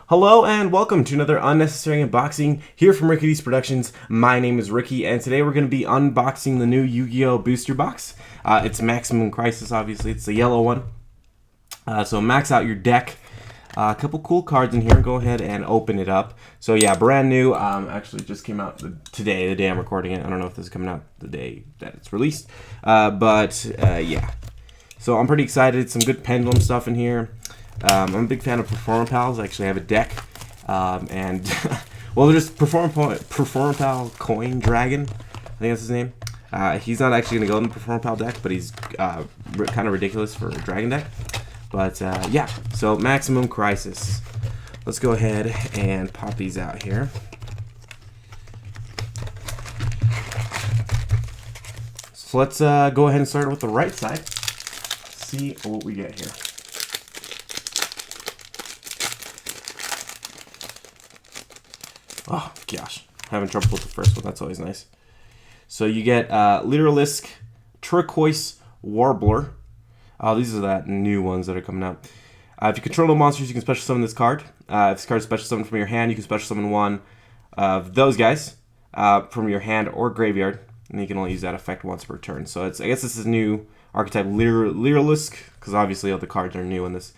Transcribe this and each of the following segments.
Hello and welcome to another unnecessary unboxing here from Rickydees Productions. My name is Ricky and today we're going to be unboxing the new Yu-Gi-Oh booster box. It's Maximum Crisis, obviously. It's the yellow one. So max out your deck. A couple cool cards in here. Go ahead and open it up. So yeah, brand new. Actually just came out today, the day I'm recording it. I don't know if this is coming out the day that it's released. Yeah. So I'm pretty excited. Some good pendulum stuff in here. I'm a big fan of Perform Pals. I actually have a deck, and well, there's Perform Pal Coin Dragon. I think that's his name. He's not actually gonna go in the Perform Pal deck, but he's kind of ridiculous for a Dragon deck. But yeah, so Maximum Crisis. Let's go ahead and pop these out here. So let's go ahead and start with the right side. See what we get here. Oh gosh, having trouble with the first one. That's always nice. So you get Literalisk Turquoise Warbler. These are that new ones that are coming out. If you control no monsters, you can special summon this card. If this card is special summoned from your hand, you can special summon one of those guys from your hand or graveyard, and you can only use that effect once per turn. So I guess this is new archetype Literalisk, because obviously all the cards are new in this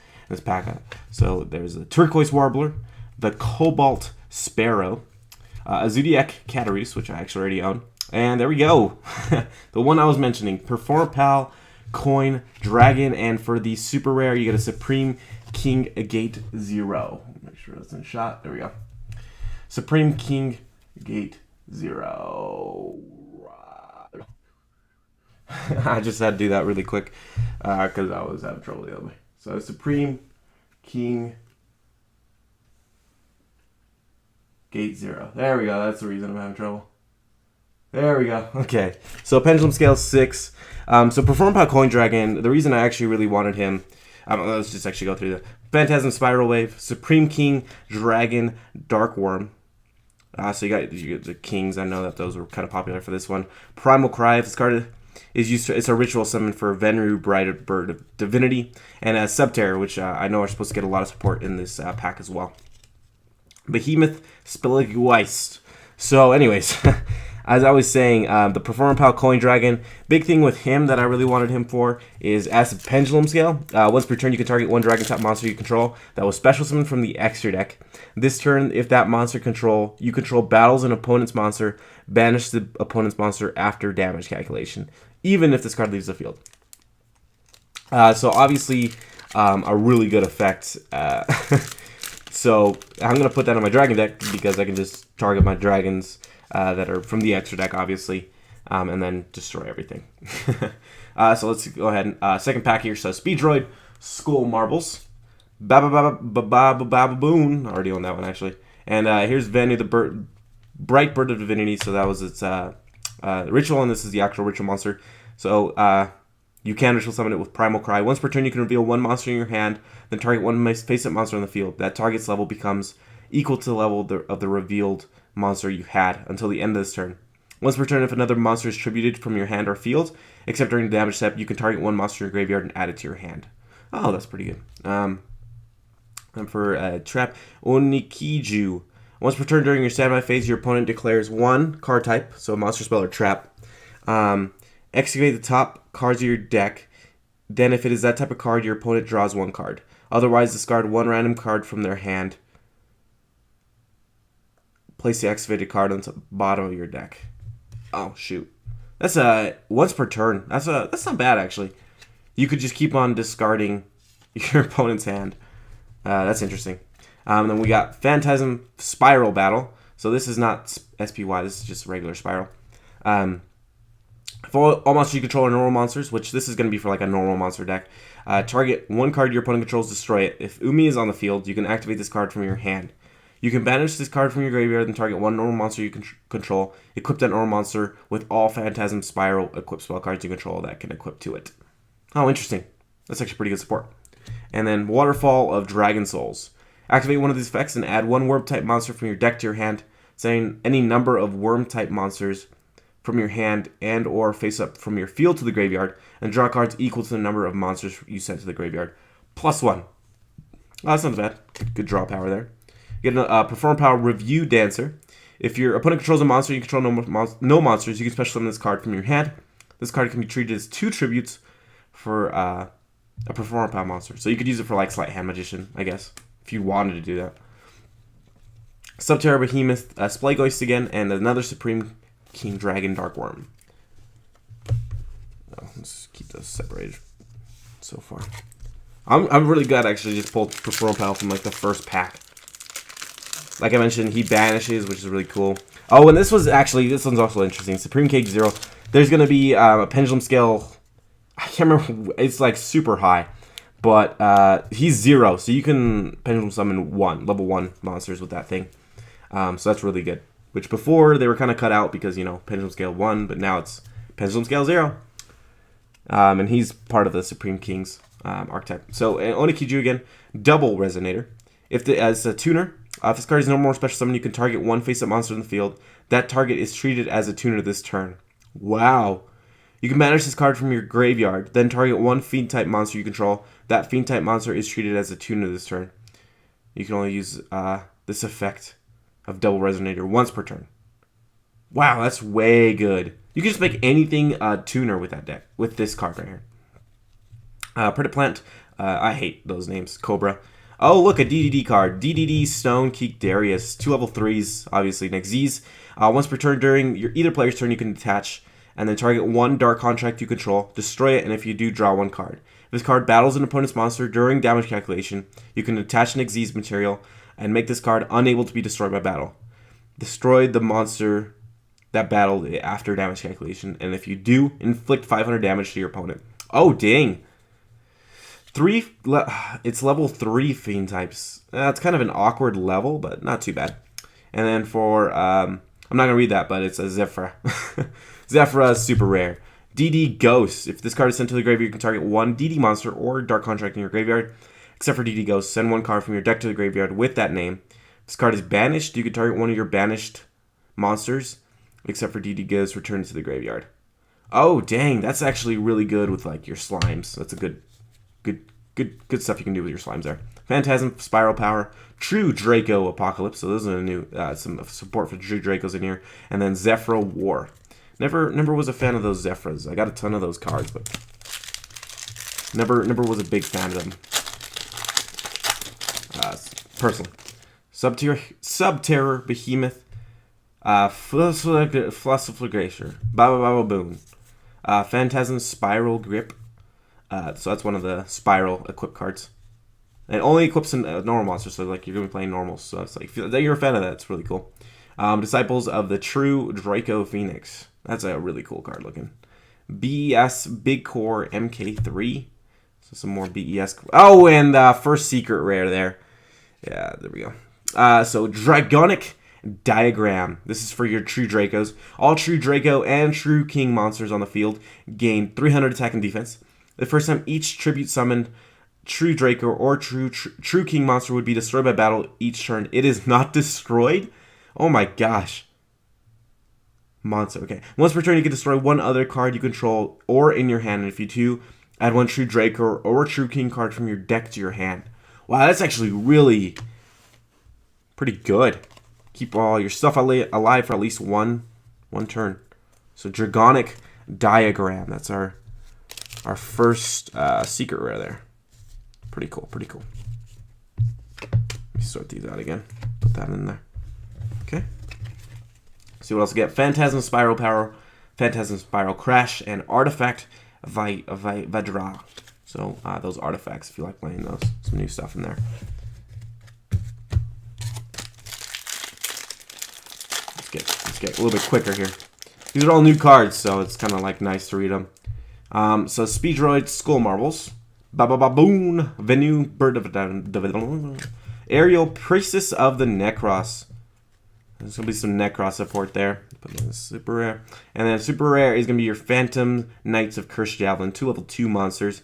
pack. So there's the Turquoise Warbler, the Cobalt Sparrow, a Zodiac Catarus, which I actually already own, and there we go. The one I was mentioning, Perform Pal Coin Dragon, and for the super rare you get a Supreme King Gate 0. Make sure that's in shot. There we go. Supreme King Gate 0. I just had to do that really quick because I was having trouble the other way. So Supreme King Gate 0. There we go. That's the reason I'm having trouble. There we go. Okay. So Pendulum Scale 6. So Perform Pal Coin Dragon, the reason I actually really wanted him, let's just actually go through the Phantasm Spiral Wave, Supreme King Dragon Dark Worm. So you get the kings. I know that those were kind of popular for this one. Primal Cry. This card is used to, it's a ritual summon for Venru, Bright Bird of Divinity, and Subterror, which I know are supposed to get a lot of support in this pack as well. Behemoth Spilligweist. So anyways, as I was saying, the Perform Pal Coin Dragon, big thing with him that I really wanted him for is as a Pendulum Scale. Once per turn, you can target one Dragon type monster you control that was special summoned from the extra deck. This turn, if that monster you control battles an opponent's monster, banish the opponent's monster after damage calculation, even if this card leaves the field. So obviously, a really good effect. So I'm going to put that on my Dragon deck because I can just target my Dragons that are from the extra deck, obviously, and then destroy everything. So let's go ahead and second pack here. So Speed Droid, Skull Marbles, Baboon. Already on that one, actually. And here's Venu, the Bright Bird of Divinity. So that was its ritual, and this is the actual ritual monster. So you can ritual summon it with Primal Cry. Once per turn, you can reveal one monster in your hand, then target one face-up monster on the field. That target's level becomes equal to the level of the revealed monster you had until the end of this turn. Once per turn, if another monster is tributed from your hand or field, except during the damage step, you can target one monster in your graveyard and add it to your hand. Oh, that's pretty good. And for Trap, Onikiju. Once per turn during your standby phase, your opponent declares one card type, so a monster, spell, or trap. Excavate the top cards of your deck. Then if it is that type of card, your opponent draws one card. Otherwise, discard one random card from their hand. Place the excavated card on the bottom of your deck. Oh, shoot. That's once per turn. That's not bad, actually. You could just keep on discarding your opponent's hand. That's interesting. And then we got Phantasm Spiral Battle. So this is not SPY. This is just regular Spiral. For all monsters you control are normal monsters, which this is going to be for like a normal monster deck. Target one card your opponent controls, destroy it. If Umi is on the field, you can activate this card from your hand. You can banish this card from your graveyard and target one normal monster you control. Equip that normal monster with all Phantasm Spiral equipped spell cards you control that can equip to it. Oh, interesting. That's actually pretty good support. And then Waterfall of Dragon Souls. Activate one of these effects and add one worm-type monster from your deck to your hand, sending any number of worm-type monsters from your hand and or face up from your field to the graveyard, and draw cards equal to the number of monsters you sent to the graveyard. +1. Oh, that's not bad. Good draw power there. You get a Perform Power Review Dancer. If your opponent controls a monster, you control no monsters, you can special summon this card from your hand. This card can be treated as 2 tributes for a Perform Power monster. So you could use it for like Sleight Hand Magician, I guess, if you wanted to do that. Subterra Behemoth, Splagoist again, and another Supreme King Dragon Dark Worm. Oh, let's keep those separated so far. I'm really glad I actually just pulled Perform Power from like the first pack. Like I mentioned, he banishes, which is really cool. Oh, and this one's also interesting. Supreme Cage 0. There's going to be a pendulum scale. I can't remember. It's like super high. But he's 0. So you can pendulum summon level 1 monsters with that thing. So that's really good. Which before, they were kind of cut out because, you know, pendulum scale 1. But now it's pendulum scale 0. And he's part of the Supreme King's archetype. So Onikiju again. Double Resonator. As a tuner. If this card is no more special summon, you can target 1 face-up monster in the field. That target is treated as a tuner this turn. Wow. You can banish this card from your graveyard, then target 1 Fiend-type monster you control. That Fiend-type monster is treated as a tuner this turn. You can only use this effect of Double Resonator once per turn. Wow, that's way good. You can just make anything a tuner with that deck, with this card right here. Predator Plant, I hate those names. Cobra. Oh, look, a DDD card. DDD Stone Keek Darius. 2 level 3s, obviously, next Z's. Once per turn during either player's turn, you can attach and then target 1 Dark Contract you control, destroy it, and if you do, draw 1 card. If this card battles an opponent's monster during damage calculation, you can attach an Xyz material and make this card unable to be destroyed by battle. Destroy the monster that battled after damage calculation, and if you do, inflict 500 damage to your opponent. Oh, dang. It's level 3 Fiend types. It's kind of an awkward level, but not too bad. And then for, I'm not going to read that, but it's a Zephyra. Zephyra is super rare. DD Ghost. If this card is sent to the graveyard, you can target 1 DD monster or Dark Contract in your graveyard. Except for DD Ghost, send 1 card from your deck to the graveyard with that name. If this card is banished, you can target 1 of your banished monsters. Except for DD Ghost, return to the graveyard. Oh, dang. That's actually really good with like your slimes. That's a good stuff you can do with your slimes there. Phantasm, Spiral Power, True Draco Apocalypse. So those are new some support for True Dracos in here. And then Zephyra War. Never was a fan of those Zephyras. I got a ton of those cards, but never was a big fan of them. Personally. Subterror Behemoth, Flossifligation, Baba Boon, Phantasm Spiral Grip. So that's one of the Spiral equip cards. And only equips in normal monsters, so like you're going to be playing normals. So it's like, if you're a fan of that, it's really cool. Disciples of the True Draco Phoenix. That's a really cool card looking. BES Big Core MK3. So some more BES. Oh, and first secret rare there. Yeah, there we go. So Dragonic Diagram. This is for your True Dracos. All True Draco and True King monsters on the field gain 300 attack and defense. The first time each tribute summoned True Draco or True King monster would be destroyed by battle each turn. It is not destroyed? Oh my gosh. Monster, okay. Once per turn, you can destroy 1 other card you control or in your hand. And if you do, add 1 True Draco or True King card from your deck to your hand. Wow, that's actually really pretty good. Keep all your stuff alive for at least one turn. So Dragonic Diagram. That's our first secret rare there. Pretty cool, pretty cool. Let me sort these out again. Put that in there. Okay. See what else we get. Phantasm Spiral Power, Phantasm Spiral Crash, and Artifact Vadra. So those artifacts, if you like playing those. Some new stuff in there. Let's get a little bit quicker here. These are all new cards, so it's kind of like nice to read them. So Speedroid Skull Marbles, Baboon, Venu Bird of Aerial Priestess of the Necros. There's gonna be some Necros support there. Put in super rare, and then super rare is gonna be your Phantom Knights of Cursed Javelin, 2 level 2 monsters.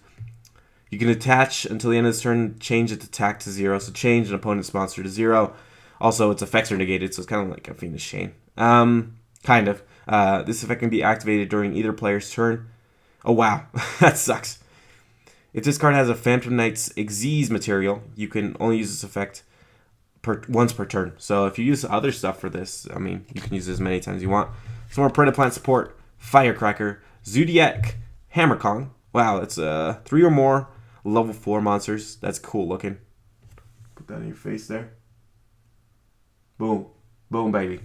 You can attach until the end of this turn, change its attack to 0. So change an opponent's monster to 0. Also, its effects are negated, so it's kind of like a Fiendish Chain. Kind of. This effect can be activated during either player's turn. Oh wow, that sucks. If this card has a Phantom Knight's Xyz material, you can only use this effect once per turn. So if you use other stuff for this, I mean, you can use it as many times as you want. Some more Predator Plant support, Firecracker, Zodiac, Hammer Kong. Wow, it's 3 or more level 4 monsters. That's cool looking. Put that in your face there. Boom. Boom, baby.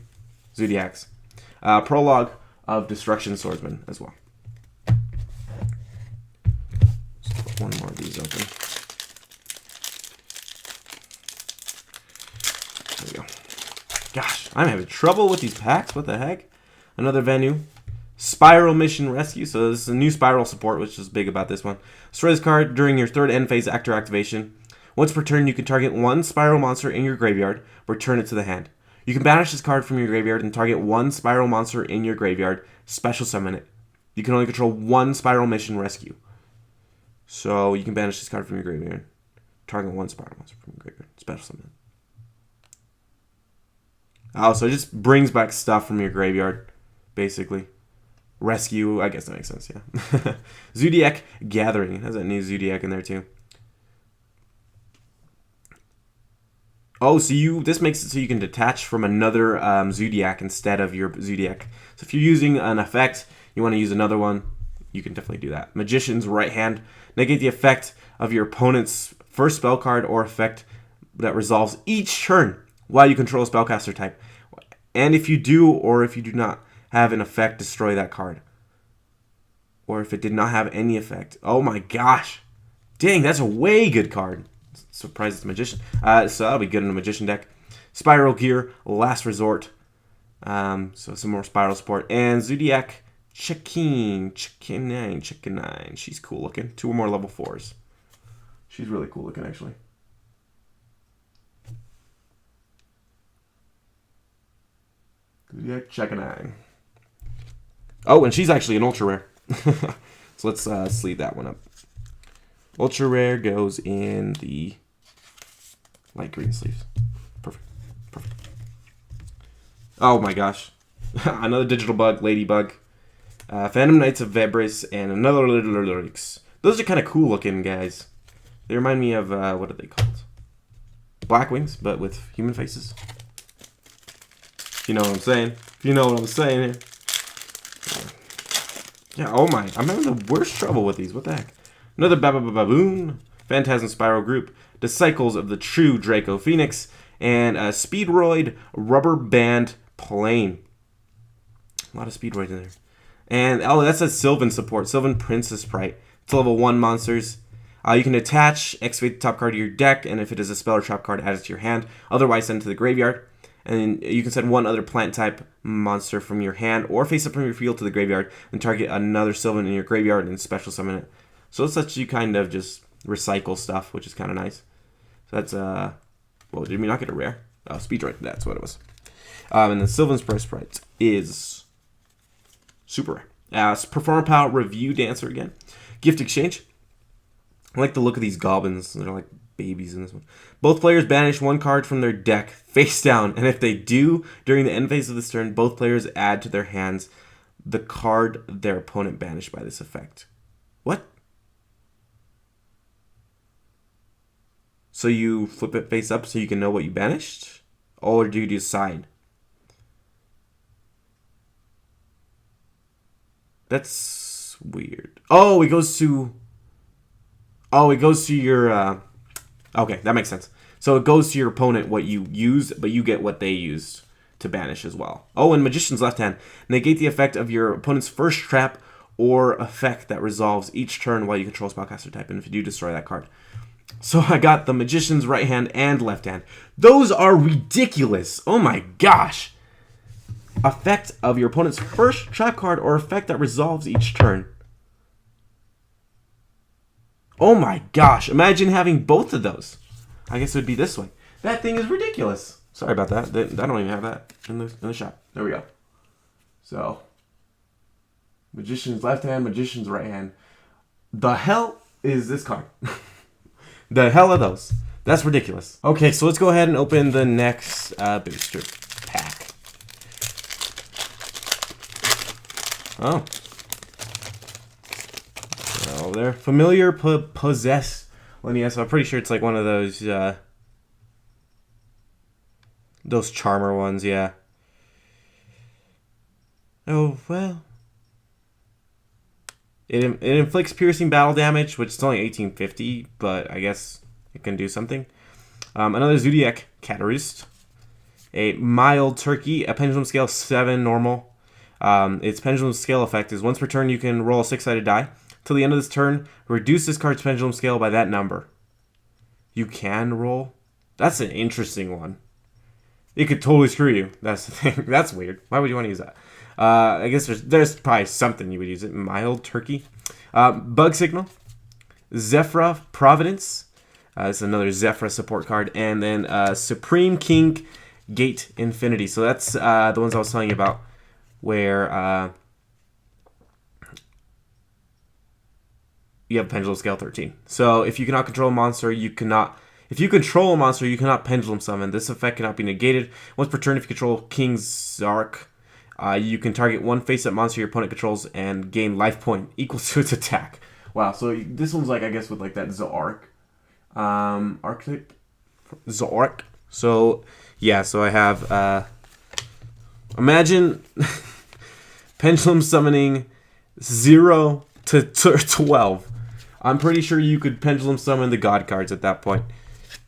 Zodiacs. Prologue of Destruction Swordsman as well. Let's put one more of these open. There we go. Gosh, I'm having trouble with these packs. What the heck? Another venue. Spiral Mission Rescue. So this is a new Spiral support, which is big about this one. Destroy this card during your third end phase actor activation. Once per turn, you can target one Spiral monster in your graveyard. Return it to the hand. You can banish this card from your graveyard and target one Spiral monster in your graveyard. Special summon it. You can only control one Spiral Mission Rescue. So you can banish this card from your graveyard. Target one Spiral monster from your graveyard. Special summon it. Oh, so it just brings back stuff from your graveyard, basically. Rescue, I guess that makes sense, yeah. Zodiac Gathering. It has that new Zodiac in there, too. Oh, so this makes it so you can detach from another Zodiac instead of your Zodiac. So if you're using an effect, you want to use another one, you can definitely do that. Magician's Right Hand. Negate the effect of your opponent's first spell card or effect that resolves each turn while you control a spellcaster type. And if you do or if you do not have an effect, destroy that card. Or if it did not have any effect. Oh my gosh. Dang, that's a way good card. Surprised it's a Magician. So that'll be good in a Magician deck. Spiral Gear, Last Resort. So some more Spiral support. And Zodiac Chicken 9. She's cool looking. 2 or more level 4s. She's really cool looking, actually. Zodiac Chicken 9. Oh, and she's actually an ultra rare. So let's sleeve that one up. Ultra rare goes in the light green sleeves. Perfect. Perfect. Oh my gosh. Another digital bug, ladybug. Phantom Knights of Vebris, and another Lyrics. Those are kind of cool looking, guys. They remind me of, what are they called? Black Wings, but with human faces. If you know what I'm saying. If you know what I'm saying here. Yeah, oh my. I'm having the worst trouble with these. What the heck? Another Baboon. Phantasm Spiral Group. Disciples of the True Draco Phoenix. And a Speedroid Rubber Band Plane. A lot of Speedroid in there. And, oh, that's a Sylvan support. Sylvan Princess Sprite. It's level 1 monsters. You can attach, activate the top card of your deck, and if it is a spell or trap card, add it to your hand. Otherwise, send it to the graveyard. And you can send one other plant type monster from your hand or face up from your field to the graveyard and target another Sylvan in your graveyard and special summon it. So it's lets you kind of just recycle stuff, which is kind of nice. So that's, well, did we not get a rare? Oh, Speedroid, that's what it was. And the Sylvan's Price Sprite is super rare. Perform Power Review Dancer again. Gift Exchange. I like the look of these goblins. They're like babies in this one. Both players banish one card from their deck face down, and if they do, during the end phase of this turn, both players add to their hands the card their opponent banished by this effect. What? So you flip it face up so you can know what you banished? Or do you decide? That's weird. Oh, it goes to... Oh, it goes to your... Okay, that makes sense. So it goes to your opponent what you used, but you get what they used to banish as well. Oh, and Magician's Left Hand. Negate the effect of your opponent's first trap or effect that resolves each turn while you control spellcaster type. And if you do, destroy that card. So I got the Magician's Right Hand and Left Hand. Those are ridiculous. Oh my gosh. Effect of your opponent's first trap card or effect that resolves each turn. Oh my gosh, imagine having both of those. I guess it would be this way. That thing is ridiculous. Sorry about that. I don't even have that in the shop. There we go. So, Magician's Left Hand, Magician's Right Hand. The hell is this card? The hell are those? That's ridiculous. Okay, so let's go ahead and open the next booster pack. Oh. Oh, they're familiar possess. Well, yeah, so I'm pretty sure it's like one of those Those Charmer ones, yeah. Oh, well. It inflicts piercing battle damage, which is only 1850, but I guess it can do something. Another Zodiac Catarist. A Mild Turkey, a Pendulum Scale 7 normal. Its Pendulum Scale effect is once per turn you can roll a 6-sided die. Till the end of this turn, reduce this card's Pendulum Scale by that number. You can roll? That's an interesting one. It could totally screw you. That's the thing. That's weird. Why would you want to use that? I guess there's probably something you would use it. Mild Turkey. Bug Signal. Zephyra Providence. It's another Zephyra support card. And then Supreme King Gate Infinity. So that's the ones I was telling you about. Where you have Pendulum Scale 13. So if you cannot control a monster, you cannot... If you control a monster, you cannot Pendulum Summon. This effect cannot be negated. Once per turn, if you control King Zark, you can target one face-up monster your opponent controls and gain life point equal to its attack. Wow, so this one's like, I guess, with like that Zark. Archetype? Zark. So, yeah, so I have... imagine Pendulum Summoning 0 to 12. I'm pretty sure you could Pendulum Summon the God cards at that point.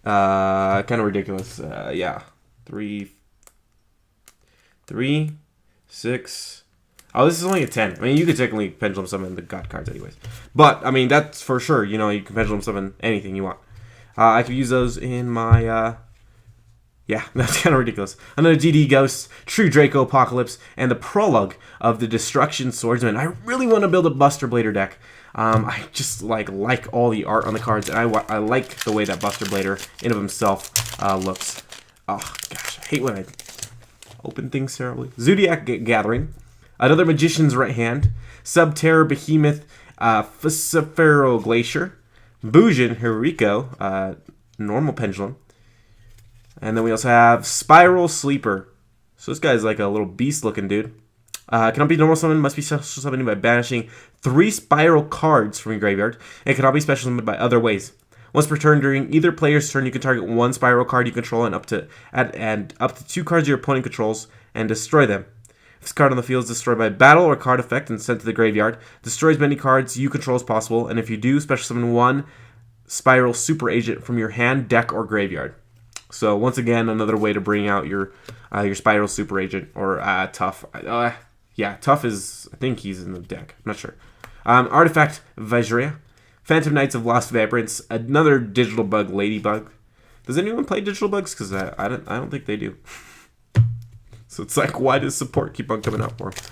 Kind of ridiculous. Yeah. 3, 6. Oh, this is only a 10. I mean, you could technically Pendulum Summon the God cards anyways. But, I mean, that's for sure. You know, you can Pendulum Summon anything you want. I could use those in my, yeah, that's kind of ridiculous. Another DD Ghost, True Draco Apocalypse, and the prologue of the Destruction Swordsman. I really want to build a Buster Blader deck. I just like all the art on the cards, and I like the way that Buster Blader in of himself looks. Oh gosh, I hate when I open things terribly. Zodiac Gathering, another Magician's Right Hand, Subterror Behemoth, Fussifero Glacier, Bujin Hiriko, normal Pendulum, and then we also have Spiral Sleeper. So this guy's like a little beast-looking dude. Cannot be normal summoned, must be special summoned by banishing 3 spiral cards from your graveyard, and cannot be special summoned by other ways. Once per turn, during either player's turn, you can target 1 spiral card you control and up to 2 cards your opponent controls and destroy them. If this card on the field is destroyed by battle or card effect and sent to the graveyard, destroy as many cards you control as possible, and if you do, special summon 1 spiral super agent from your hand, deck, or graveyard. So once again, another way to bring out your spiral super agent or Tough. Yeah, Tough is, I think he's in the deck. I'm not sure. Artifact Vajra. Phantom Knights of Lost Vibrance. Another Digital Bug Ladybug. Does anyone play Digital Bugs? Because I don't think they do. So it's like, why does support keep on coming up for them?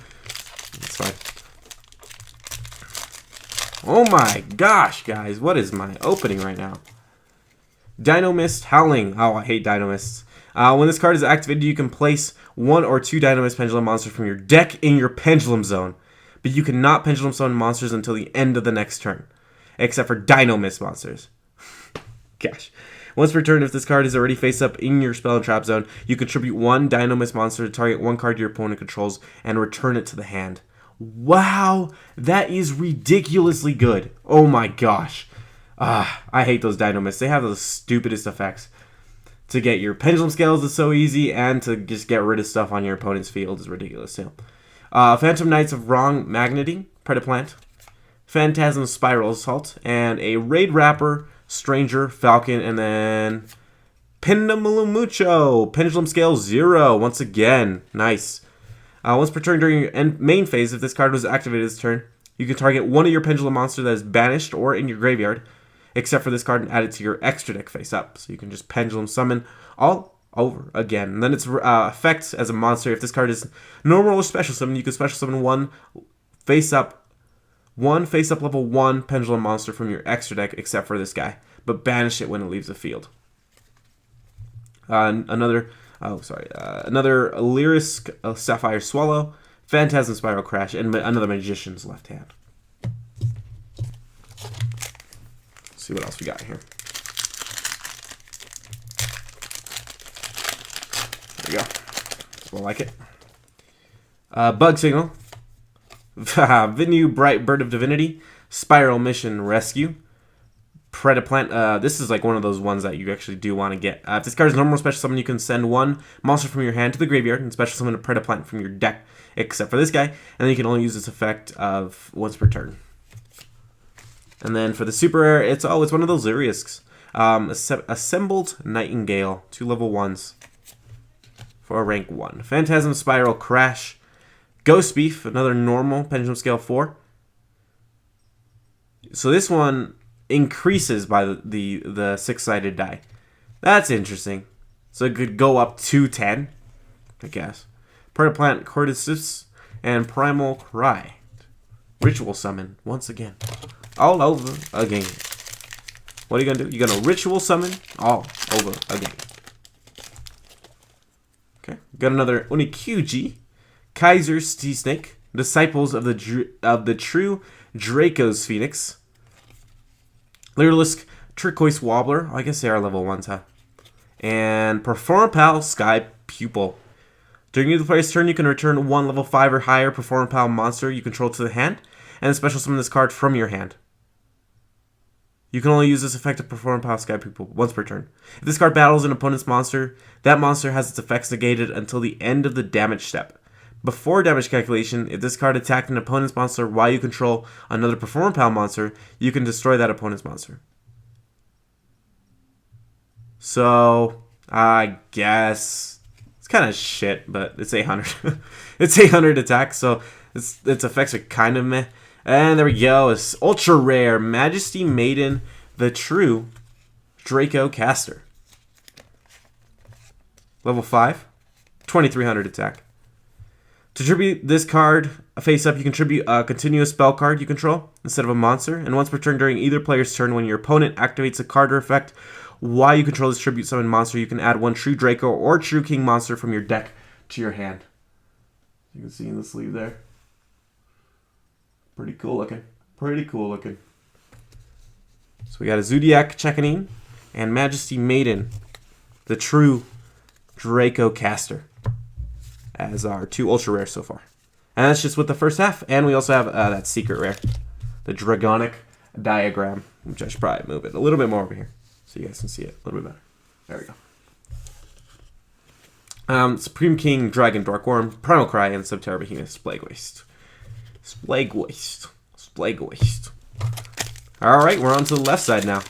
It's fine. Oh my gosh, guys. What is my opening right now? Dino Mist Howling. Oh, I hate Dino Mists. When this card is activated, you can place 1 or 2 Dino Mist Pendulum monsters from your deck in your Pendulum Zone. But you cannot Pendulum Summon monsters until the end of the next turn. Except for Dino Mist monsters. Gosh. Once per turn, if this card is already face up in your Spell and Trap Zone, you contribute 1 Dino Mist monster to target 1 card your opponent controls and return it to the hand. Wow, that is ridiculously good. Oh my gosh. I hate those Dino Mists. They have the stupidest effects. To get your Pendulum Scales is so easy, and to just get rid of stuff on your opponent's field is ridiculous too. Phantom Knights of Wrong Magneting, Predaplant, Phantasm Spiral Assault, and a Raid Rapper, Stranger, Falcon, and then Pendulumucho, Pendulum Scale 0, once again. Nice. Once per turn during your main phase, if this card was activated this turn, you can target 1 of your Pendulum monsters that is banished or in your graveyard, except for this card, and add it to your extra deck face up. So you can just Pendulum Summon all over again. And then its effects as a monster, if this card is normal or special summon, you can special summon 1 face up level 1 Pendulum monster from your extra deck, except for this guy, but banish it when it leaves the field. Another Lyrisk Sapphire Swallow, Phantasm Spiral Crash, and another Magician's Left Hand. See what else we got here. There we go. I like it. Bug Signal. Vinu Bright Bird of Divinity. Spiral Mission Rescue. Predaplant. This is like one of those ones that you actually do want to get. If this card is normal special summon, you can send one monster from your hand to the graveyard and special summon a Predaplant from your deck, except for this guy, and then you can only use this effect of once per turn. And then for the super rare, it's one of those Lyrisks. Assembled Nightingale, 2 level 1s for a rank 1. Phantasm Spiral Crash. Ghost Beef, another normal Pendulum Scale 4. So this one increases by the 6-sided die. That's interesting. So it could go up to 10, I guess. Predaplant Cordyceps and Primal Cry. Ritual Summon once again. All over again. What are you going to do? You're going to Ritual Summon all over again. Okay. Got another Onikyuji. Kaiser Sea Snake. Disciples of the True Draco's Phoenix. Lyrisk Turquoise Wobbler. I guess they are level 1s, huh? And Performapal Sky Pupil. During the player's turn, you can return 1 level 5 or higher Performapal monster you control to the hand, and special summon this card from your hand. You can only use this effect of Performapal Sky Pupil once per turn. If this card battles an opponent's monster, that monster has its effects negated until the end of the damage step. Before damage calculation, if this card attacked an opponent's monster while you control another Performapal monster, you can destroy that opponent's monster. So, I guess it's kind of shit, but it's 800. It's 800 attack, so its effects are kind of meh. And there we go. It's ultra rare Majesty Maiden, the True Draco Caster. Level 5, 2300 attack. To tribute this card face up, you contribute a continuous spell card you control instead of a monster, and once per turn during either player's turn, when your opponent activates a card or effect while you control this tribute summon monster, you can add 1 True Draco or True King monster from your deck to your hand. You can see in the sleeve there. Pretty cool looking. Pretty cool looking. So we got a Zodiac Checkanin and Majesty Maiden, the True Draco Caster, as our 2 ultra rares so far. And that's just with the first half. And we also have that secret rare, the Dragonic Diagram, which I should probably move it a little bit more over here so you guys can see it a little bit better. There we go. Supreme King, Dragon, Darkworm, Primal Cry, and Subterra Behemoth, Plague Waste. Plague Waste. Plague Waste. Alright, we're on to the left side now.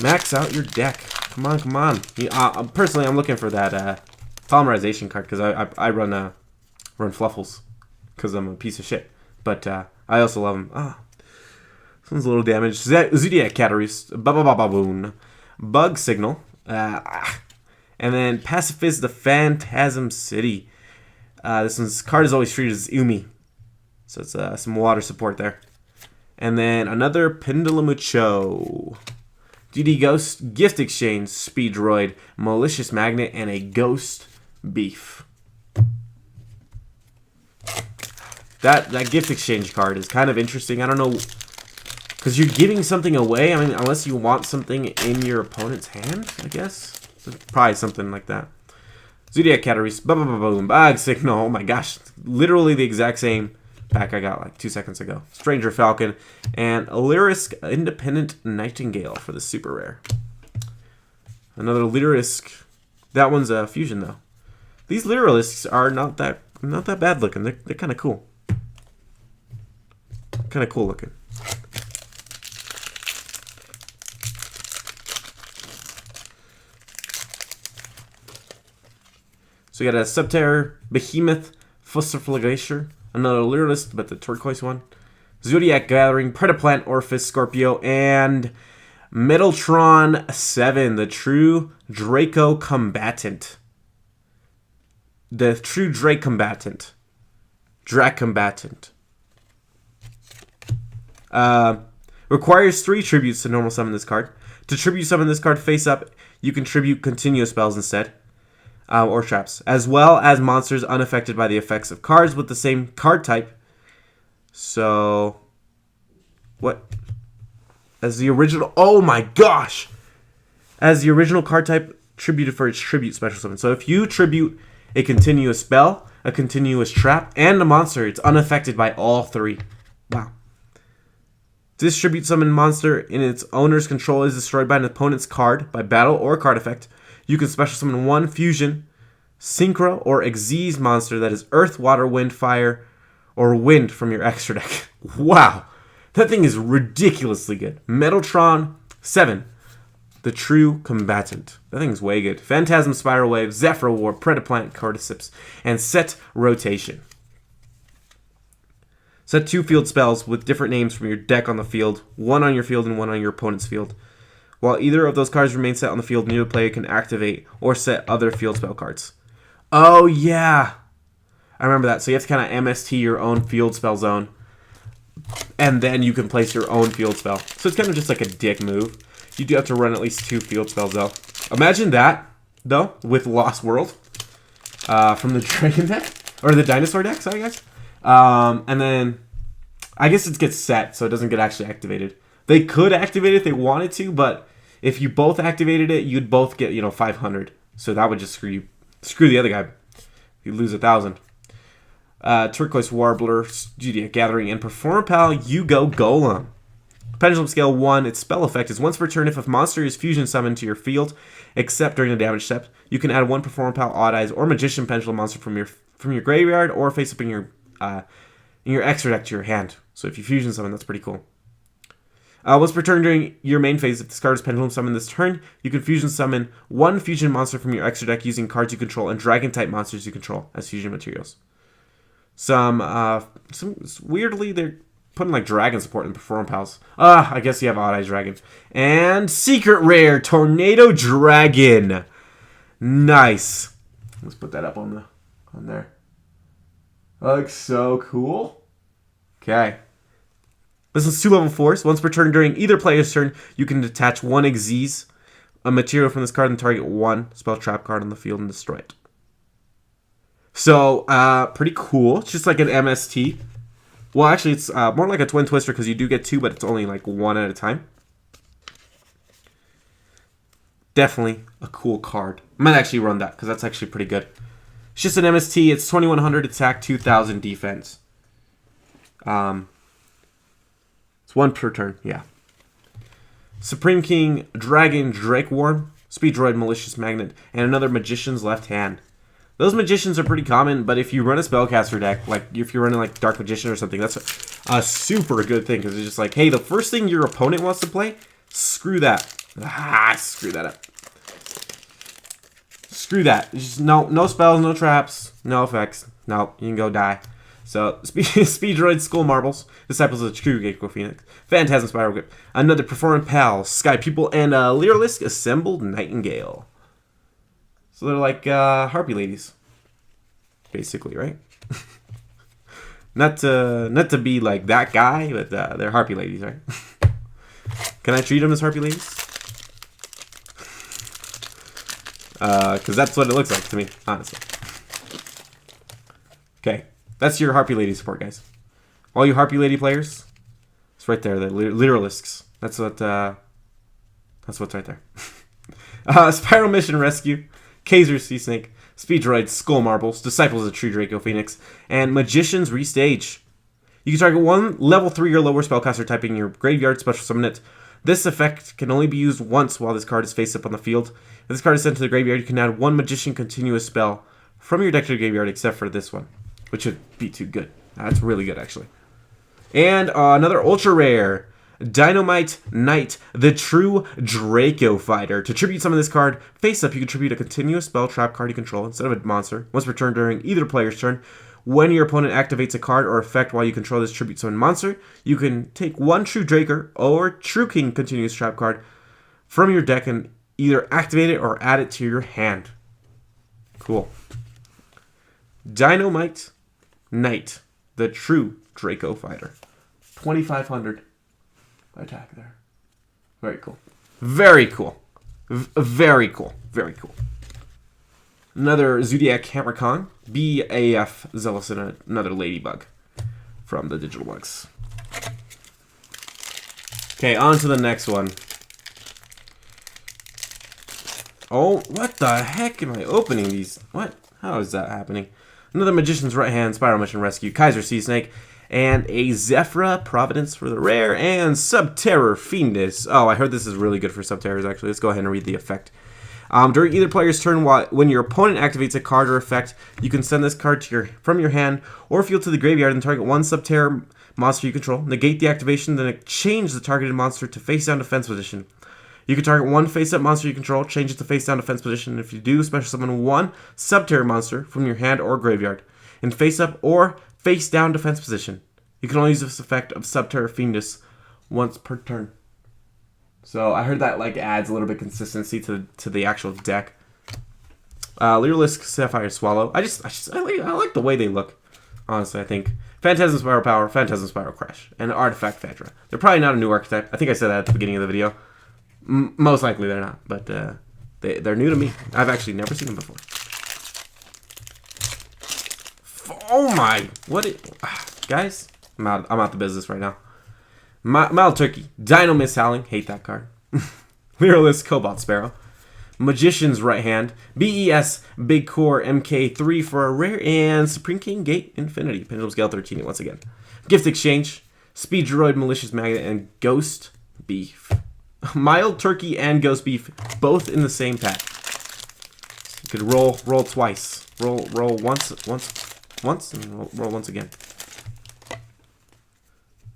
Max out your deck. Come on, come on. Personally, I'm looking for that polymerization card because I run Fluffles because I'm a piece of shit. But I also love them. This one's a little damaged. Zodiac Catarist. Ba-ba-ba-ba-boon. Bug Signal. And then Pacifist the Phantasm City. This one's card is always treated as Umi. So it's some water support there. And then another Pendulumucho. DD Ghost, Gift Exchange, Speed Droid, Malicious Magnet, and a Ghost Beef. That Gift Exchange card is kind of interesting. I don't know, because you're giving something away. I mean, unless you want something in your opponent's hand, I guess. Probably something like that. Zodiac Catarist, boom, Bug Signal. Oh my gosh, literally the exact same pack I got like 2 seconds ago. Stranger Falcon and Lyrisk Independent Nightingale for the super rare. Another Lyrisk. That one's a fusion though. These Lyrisks are not that bad looking. They're kind of cool. Kind of cool looking. So we got a Subterra Behemoth, Fussifligator, another Lyrisk, but the turquoise one. Zodiac Gathering, Predaplant, Orphis, Scorpio, and Metaltron 7, the True Draco Combatant. The True Drake Combatant. Drac Combatant. Requires 3 tributes to normal summon this card. To tribute summon this card face up, you can tribute continuous spells instead. Or traps, as well as monsters unaffected by the effects of cards with the same card type. So, what? As the original, oh my gosh! As the original card type tributed for its tribute special summon. So if you tribute a continuous spell, a continuous trap, and a monster, it's unaffected by all 3. Wow. Distribute summon monster in its owner's control is destroyed by an opponent's card, by battle or card effect. You can special summon one fusion, synchro, or Xyz monster that is earth, water, wind, fire, or wind from your extra deck. Wow! That thing is ridiculously good. Metaltron 7. The True Combatant. That thing's way good. Phantasm Spiral Wave, Zephyr War, Predaplant, Cordyceps, and Set Rotation. Set 2 field spells with different names from your deck on the field, one on your field and one on your opponent's field. While either of those cards remain set on the field, neither player can activate or set other field spell cards. Oh, yeah. I remember that. So you have to kind of MST your own field spell zone, and then you can place your own field spell. So it's kind of just like a dick move. You do have to run at least 2 field spells, though. Imagine that, though, with Lost World from the Dragon deck, or the Dinosaur deck, sorry, guys. And then, I guess it gets set, so it doesn't get actually activated. They could activate it if they wanted to, but if you both activated it, you'd both get, 500. So that would just screw the other guy. You lose 1,000. Turquoise Warbler, Yugioh Gathering, and Performer Pal Yugioh Golem. Pendulum Scale 1, its spell effect is once per turn if a monster is fusion summoned to your field, except during the damage step, you can add one Performer Pal Odd Eyes or Magician Pendulum monster from your graveyard or face up in your extra deck to your hand. So if you fusion summon, that's pretty cool. Once per turn during your main phase, if this card is Pendulum Summon this turn, you can fusion summon one fusion monster from your extra deck using cards you control and Dragon-type monsters you control as fusion materials. Some weirdly, they're putting like Dragon support in Perform Pals. I guess you have Odd Eyes Dragon. And Secret Rare, Tornado Dragon. Nice. Let's put that up on there. That looks so cool. Okay. This is 2 level 4s. Once per turn during either player's turn, you can detach one Xyz, a material from this card, and target one spell trap card on the field and destroy it. So, pretty cool. It's just like an MST. Well, actually, it's more like a Twin Twister because you do get 2, but it's only like 1 at a time. Definitely a cool card. I might actually run that because that's actually pretty good. It's just an MST. It's 2100 attack, 2000 defense. It's 1 per turn, yeah. Supreme King, Dragon, Drake Worm, Speed Droid, Malicious Magnet, and another Magician's Left Hand. Those Magicians are pretty common, but if you run a Spellcaster deck, like if you're running like Dark Magician or something, that's a super good thing, because it's just like, hey, the first thing your opponent wants to play, screw that. Screw that up. Screw that. Just no spells, no traps, no effects. No, you can go die. So, Speed Droid, Skull Marbles, Disciples of the True Gecko Phoenix, Phantasm Spiral Grip, another Performing Pal, Sky People, and Lyrisk Assembled Nightingale. So they're like Harpy Ladies, basically, right? not to be like that guy, but they're Harpy Ladies, right? Can I treat them as Harpy Ladies? Because that's what it looks like to me, honestly. Okay. That's your Harpy Lady support, guys. All you Harpy Lady players, it's right there. The Lyralisks. That's what's right there. Spiral Mission Rescue, Kaiser Sea Snake, Speed Droid, Skull Marbles, Disciples of the True Draco Phoenix, and Magician's Restage. You can target one level 3 or lower spellcaster type in your graveyard, special summon it. This effect can only be used once while this card is face up on the field. If this card is sent to the graveyard, you can add one Magician continuous spell from your deck to the graveyard, except for this one, which would be too good. That's really good, actually. And another ultra rare, Dynamite Knight, the True Draco Fighter. To tribute summon this card, face up, you can tribute a continuous spell trap card you control instead of a monster. Once per turn during either player's turn, when your opponent activates a card or effect while you control this tribute summon monster, you can take one True Draker or True King continuous trap card from your deck and either activate it or add it to your hand. Cool. Dynamite Knight, the True Draco Fighter. 2,500 attack there. Very cool. Very cool. Very cool. Very cool. Another Zodiac Hammercon. BAF Zealous, and another Ladybug from the Digital Bugs. Okay, on to the next one. Oh, what the heck am I opening these? What? How is that happening? Another Magician's Right Hand, Spiral Mission Rescue, Kaiser Sea Snake, And a Zephyra Providence for the rare, and Subterror Fiendus. Oh, I heard this is really good for Subterrors, actually. Let's go ahead and read the effect. During either player's turn, when your opponent activates a card or effect, you can send this card from your hand or field to the graveyard and target one Subterror monster you control. Negate the activation, then exchange the targeted monster to face-down defense position. You can target one face-up monster you control, change it to face-down defense position, and if you do, special summon one Subterror monster from your hand or graveyard in face-up or face-down defense position. You can only use this effect of Subterror Fiendus once per turn. So I heard that like adds a little bit of consistency to the actual deck. Leerlisk Sapphire Swallow. I like the way they look. Honestly, I think Phantasm Spiral Power, Phantasm Spiral Crash, and Artifact Phantra. They're probably not a new archetype. I think I said that at the beginning of the video. Most likely they're not, but they're new to me. I've actually never seen them before. Oh my! Guys, I'm out the business right now. Mild Turkey, Dino Miss Howling, hate that card. Leerless Cobalt Sparrow, Magician's Right Hand, BES Big Core MK3 for a rare, and Supreme King Gate Infinity, Pendulum Scale 13 once again. Gift Exchange, Speed Droid Malicious Magnet, and Ghost Beef. Mild Turkey and Ghost Beef, both in the same pack. You could roll twice. Roll once, and roll once again.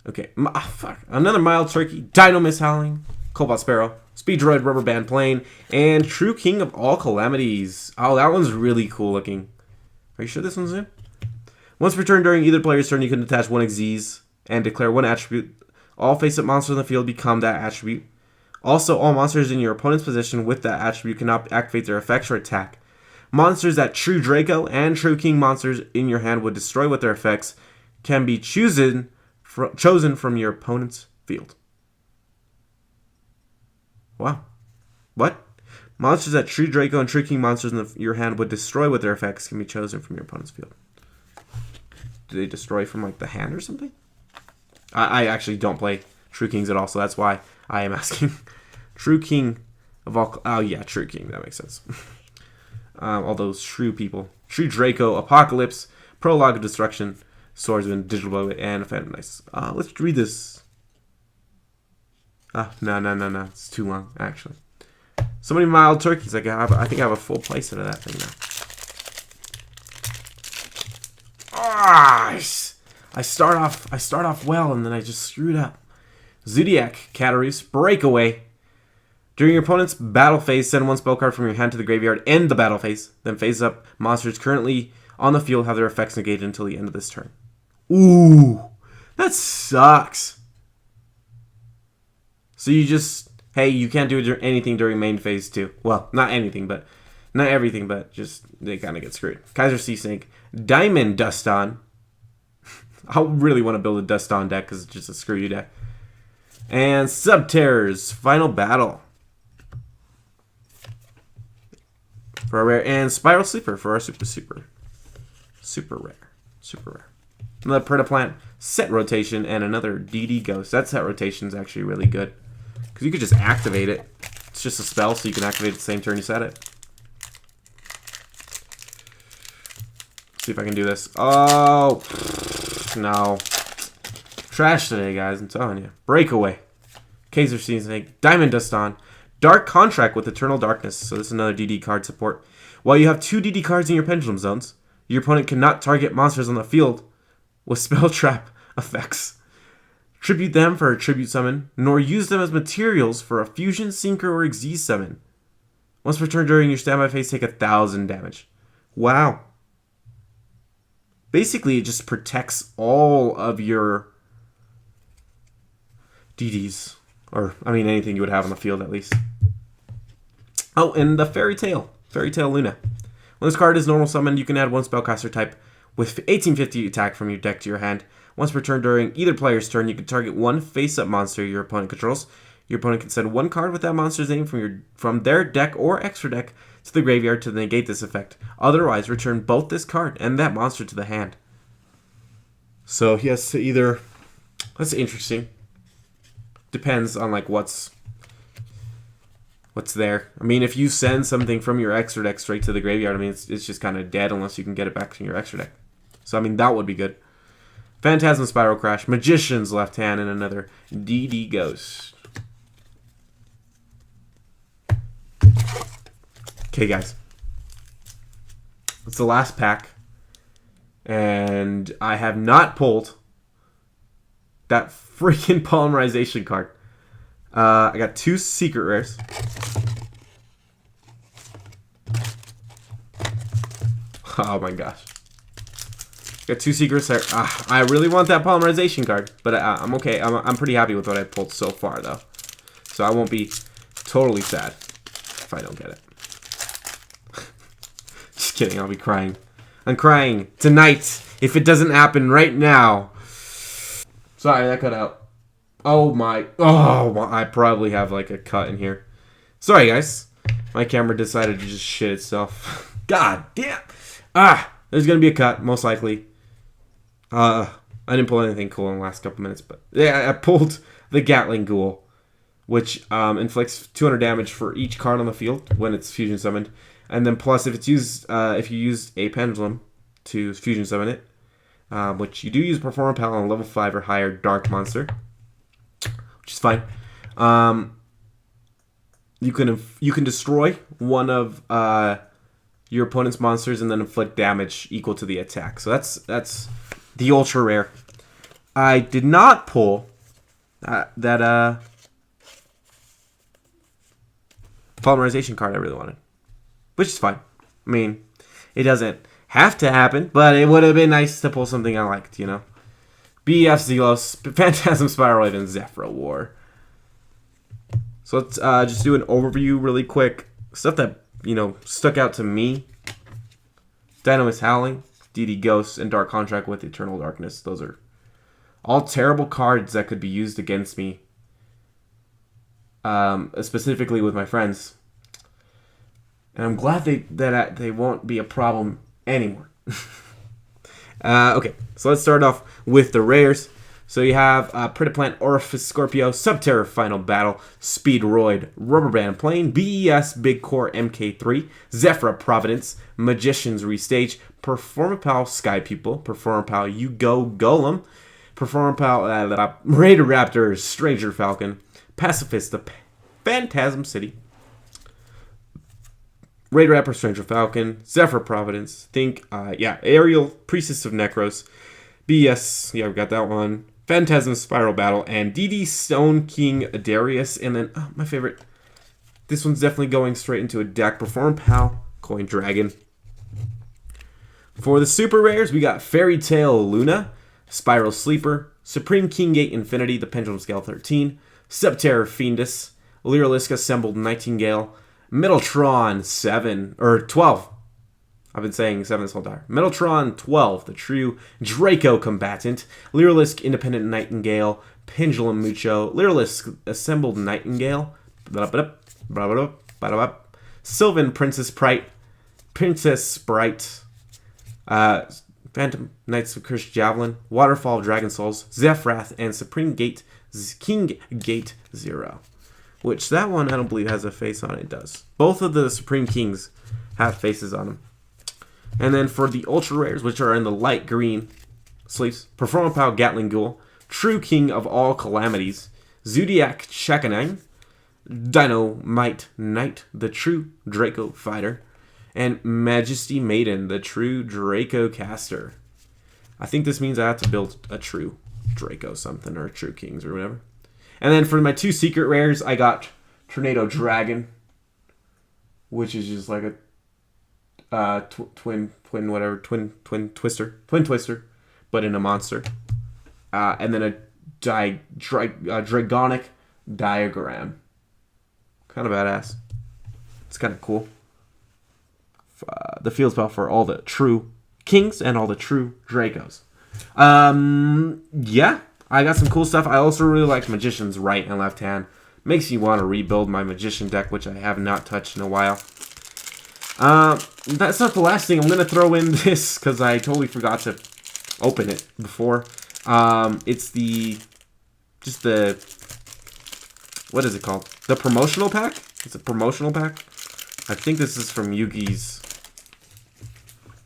Okay, fuck. Another Mild Turkey, Dino Miss Howling, Cobalt Sparrow, Speed Droid Rubber Band Plane, and True King of All Calamities. Oh, that one's really cool looking. Are you sure this one's in? Once per turn during either player's turn, you can attach one Xyz and declare one attribute. All face-up monsters in the field become that attribute. Also, all monsters in your opponent's position with that attribute cannot activate their effects or attack. Monsters that True Draco and True King monsters in your hand would destroy with their effects can be chosen from your opponent's field. Wow. What? Monsters that True Draco and True King monsters in your hand would destroy with their effects can be chosen from your opponent's field. Do they destroy from like the hand or something? I actually don't play True Kings at all, so that's why I am asking. True King of all... Oh yeah, True King. That makes sense. All those True people. True Draco, Apocalypse, Prologue of Destruction, Swordsman, Digital Blow, and Phantom Nice. Let's read this. No. It's too long, actually. So many Mild Turkeys. I think I have a full playset of that thing now. I start off well, and then I just screwed up. Zodiac Catarus Breakaway. During your opponent's battle phase, send one spell card from your hand to the graveyard. End the battle phase. Then phase up. Monsters currently on the field have their effects negated until the end of this turn. Ooh, that sucks. So you just, hey, you can't do anything during main phase 2. Well, not anything, but not everything, but just they kind of get screwed. Kaiser Sea Snake, Diamond Dust On. I really want to build a Dust On deck because it's just a screw you deck. And Subterrors, Final Battle. For a rare, and Spiral Sleeper for our super rare. Another Predaplant, set rotation, and another DD Ghost. That set rotation is actually really good because you could just activate it. It's just a spell, so you can activate it the same turn you set it. Let's see if I can do this. Oh, no. Trash today, guys, I'm telling you. Breakaway. Kaiser Sea Snake, Diamond Dust On, Dark Contract with Eternal Darkness. So this is another DD card support. While you have 2 DD cards in your Pendulum Zones, your opponent cannot target monsters on the field with Spell Trap effects. Tribute them for a Tribute Summon, nor use them as materials for a Fusion, Sinker, or Xyz Summon. Once per turn during your standby phase, take 1,000 damage. Wow. Basically, it just protects all of your DDs. Or, I mean, anything you would have on the field, at least. Oh, and the Fairy Tale Luna. When this card is normal summoned, you can add one spellcaster type with 1850 attack from your deck to your hand. Once per turn during either player's turn, you can target one face-up monster your opponent controls. Your opponent can send one card with that monster's name from their deck or extra deck to the graveyard to negate this effect. Otherwise, return both this card and that monster to the hand. So he has to either... That's interesting. Depends on like what's there. I mean, if you send something from your extra deck straight to the graveyard, I mean, it's just kind of dead unless you can get it back from your extra deck. So, I mean, that would be good. Phantasm Spiral Crash, Magician's Left Hand, and another DD Ghost. Okay, guys. It's the last pack. And I have not pulled that freaking polymerization card. I got 2 secret rares. Oh my gosh. Got 2 secrets there. I really want that polymerization card, but I'm okay. I'm pretty happy with what I pulled so far, though. So I won't be totally sad if I don't get it. Just kidding. I'll be crying. I'm crying tonight if it doesn't happen right now. Sorry, that cut out. Oh my. I probably have like a cut in here. Sorry, guys. My camera decided to just shit itself. God damn. There's going to be a cut, most likely. I didn't pull anything cool in the last couple minutes, but yeah, I pulled the Gatling Ghoul, which inflicts 200 damage for each card on the field when it's fusion summoned. And then plus, if it's used, if you use a pendulum to fusion summon it, which you do use Perform Pal on level 5 or higher Dark Monster, which is fine. You can destroy one of your opponent's monsters and then inflict damage equal to the attack. So that's the ultra rare. I did not pull that polymerization card I really wanted, which is fine. I mean, it doesn't have to happen, but it would have been nice to pull something I liked, you know. BF Zelos, Phantasm Spiral Wave, and Zephyr War. So let's just do an overview really quick. Stuff that, you know, stuck out to me. Dynamis Howling, DD Ghost, and Dark Contract with Eternal Darkness. Those are all terrible cards that could be used against me. Specifically with my friends. And I'm glad that they won't be a problem anymore. Okay, so let's start off with the rares. So you have Predaplant, Orifice Scorpio, Subterra Final Battle, Speedroid, Rubberband Plane, BES Big Core MK3, Zephyr Providence, Magician's Restage, Performapal Sky Pupil, Performapal Yugioh Golem, Performapal Raider Raptor, Stranger Falcon, Pacifist, the Phantasm City, Raider Raptor, Stranger Falcon, Zephyr Providence, Aerial, Priestess of Necros, BS, yeah, we got that one. Phantasm Spiral Battle, and DD Stone King Darius. And then, my favorite, this one's definitely going straight into a deck. Perform Pal, Coin Dragon. For the super rares, we got Fairy Tale Luna, Spiral Sleeper, Supreme King Gate Infinity, the Pendulum Scale 13, Subterra Fiendus, Lyralisk Assembled Nightingale, Metaltron 7, or 12. I've been saying 7 this whole time. Metaltron 12, the true Draco combatant. Lyralisk Independent Nightingale. Pendulum Mucho. Lyralisk Assembled Nightingale. Sylvan Princess Sprite. Phantom Knights of Cursed Javelin. Waterfall Dragon Souls. Zephyrath and Supreme Gate. King Gate 0. Which that one I don't believe has a face on it. It does. Both of the Supreme Kings have faces on them. And then for the ultra rares, which are in the light green sleeves, Performapal Gatling Ghoul, True King of All Calamities, Zodiac Chakanang, Dynamite Knight, the True Draco Fighter, and Majesty Maiden, the True Draco Caster. I think this means I have to build a True Draco something, or True Kings or whatever. And then for my 2 secret rares, I got Tornado Dragon, which is just like a twin twister, but in a monster. And then a dragonic diagram. Kind of badass. It's kind of cool. The field spell for all the true kings and all the true Dracos. Yeah, I got some cool stuff. I also really like Magician's right and left hand. Makes me want to rebuild my Magician deck, which I have not touched in a while. That's not the last thing. I'm going to throw in this because I totally forgot to open it before. It's what is it called? The promotional pack? It's a promotional pack. I think this is from Yugi's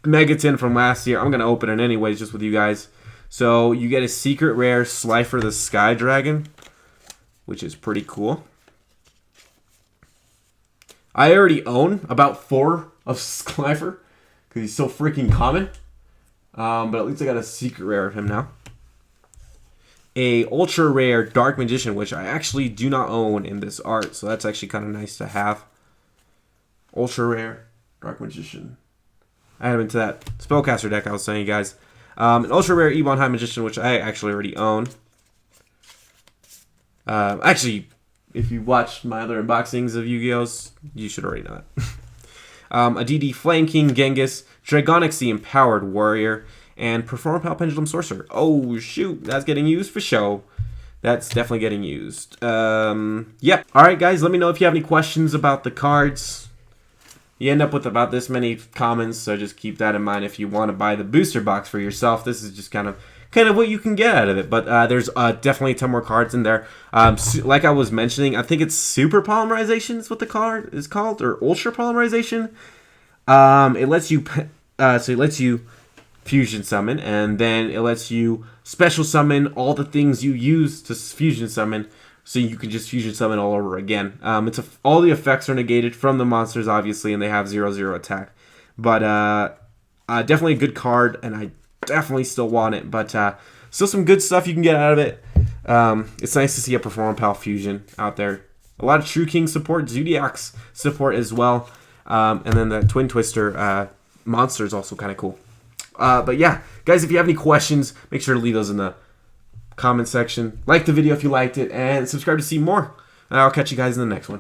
Megaton from last year. I'm going to open it anyways just with you guys. So you get a secret rare Slifer the Sky Dragon, which is pretty cool. I already own about 4 of Slifer because he's so freaking common. But at least I got a secret rare of him now. A ultra rare Dark Magician, which I actually do not own in this art, so that's actually kind of nice to have. Ultra rare Dark Magician. I add him into that Spellcaster deck I was saying, guys. An ultra rare Ebon High Magician, which I actually already own. Actually, if you watched my other unboxings of Yu-Gi-Ohs, you should already know that. A DD Flame King Genghis, Dragonic Sea Empowered Warrior, and Performapal Pendulum Sorcerer. Oh, shoot. That's getting used for show. That's definitely getting used. Yep. Alright, guys. Let me know if you have any questions about the cards. You end up with about this many commons, so just keep that in mind if you want to buy the booster box for yourself. This is just kind of what you can get out of it. But there's definitely a ton more cards in there. Like I was mentioning, I think it's Super Polymerization is what the card is called, or Ultra Polymerization. It lets you... so it lets you fusion summon, and then it lets you special summon all the things you use to fusion summon, so you can just fusion summon all over again. All the effects are negated from the monsters, obviously, and they have 0/0 attack. But definitely a good card, and I definitely still want it. But still some good stuff you can get out of it. It's nice to see a Performapal fusion out there. A lot of True King support, Zodiac's support as well, and then the Twin Twister monster is also kind of cool. But yeah, guys, if you have any questions, make sure to leave those in the comment section. Like the video if you liked it, and subscribe to see more. And I'll catch you guys in the next one.